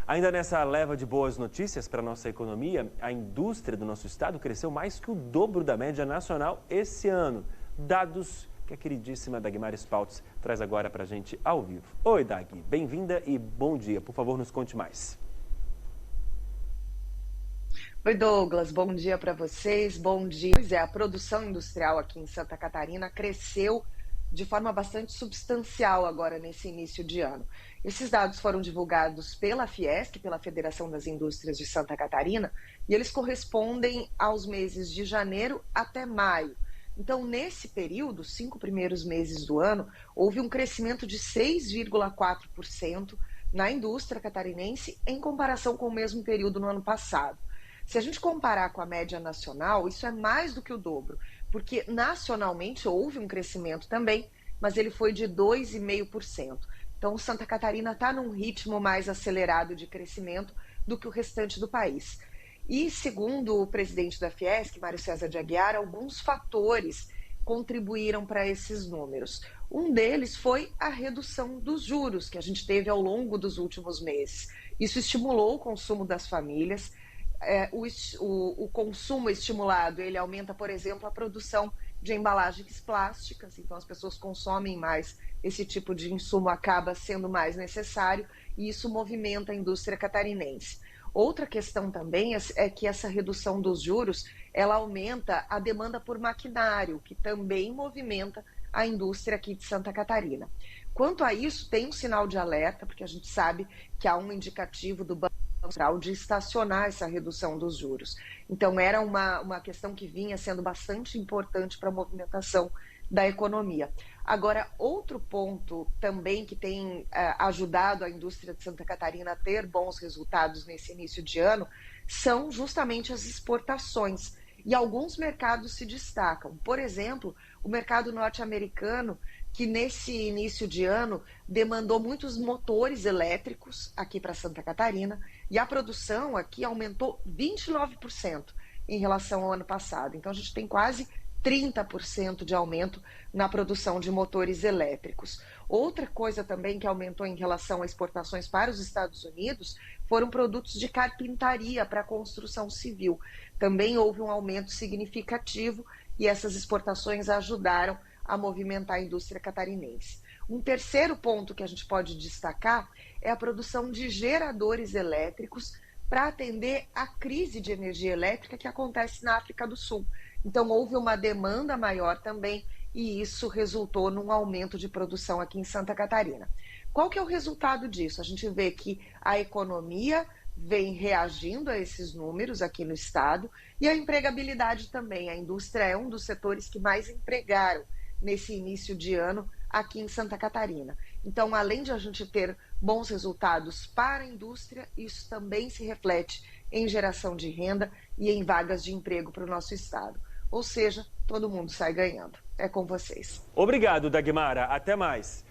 Ainda nessa leva de boas notícias para a nossa economia, a indústria do nosso estado cresceu mais que o dobro da média nacional esse ano. Dados que a queridíssima Dagmara Spaltz traz agora para a gente ao vivo. Oi, Dag, bem-vinda e bom dia. Por favor, nos conte mais. Oi, Douglas, bom dia para vocês, bom dia. Pois é, a produção industrial aqui em Santa Catarina cresceu de forma bastante substancial agora nesse início de ano. Esses dados foram divulgados pela Fiesc, pela Federação das Indústrias de Santa Catarina, e eles correspondem aos meses de janeiro até maio. Então, nesse período, 5 primeiros meses do ano, houve um crescimento de 6,4% na indústria catarinense em comparação com o mesmo período no ano passado. Se a gente comparar com a média nacional, isso é mais do que o dobro, porque nacionalmente houve um crescimento também, mas ele foi de 2,5%. Então, Santa Catarina está num ritmo mais acelerado de crescimento do que o restante do país. E, segundo o presidente da Fiesc, Mário César de Aguiar, alguns fatores contribuíram para esses números. Um deles foi a redução dos juros que a gente teve ao longo dos últimos meses. Isso estimulou o consumo das famílias. O consumo estimulado, ele aumenta, por exemplo, a produção de embalagens plásticas, então as pessoas consomem mais, esse tipo de insumo acaba sendo mais necessário e isso movimenta a indústria catarinense. Outra questão também é que essa redução dos juros, ela aumenta a demanda por maquinário, que também movimenta a indústria aqui de Santa Catarina. Quanto a isso, tem um sinal de alerta, porque a gente sabe que há um indicativo do Banco Central de estacionar essa redução dos juros. Então, era uma questão que vinha sendo bastante importante para a movimentação da economia. Agora, outro ponto também que tem ajudado a indústria de Santa Catarina a ter bons resultados nesse início de ano são justamente as exportações. E alguns mercados se destacam. Por exemplo, o mercado norte-americano, que nesse início de ano demandou muitos motores elétricos aqui para Santa Catarina, e a produção aqui aumentou 29% em relação ao ano passado. Então, a gente tem quase 30% de aumento na produção de motores elétricos. Outra coisa também que aumentou em relação a exportações para os Estados Unidos foram produtos de carpintaria para a construção civil. Também houve um aumento significativo e essas exportações ajudaram a movimentar a indústria catarinense. Um terceiro ponto que a gente pode destacar é a produção de geradores elétricos para atender à crise de energia elétrica que acontece na África do Sul. Então, houve uma demanda maior também e isso resultou num aumento de produção aqui em Santa Catarina. Qual que é o resultado disso? A gente vê que a economia vem reagindo a esses números aqui no estado e a empregabilidade também. A indústria é um dos setores que mais empregaram nesse início de ano aqui em Santa Catarina. Então, além de a gente ter bons resultados para a indústria, isso também se reflete em geração de renda e em vagas de emprego para o nosso estado. Ou seja, todo mundo sai ganhando. É com vocês. Obrigado, Dagmara. Até mais.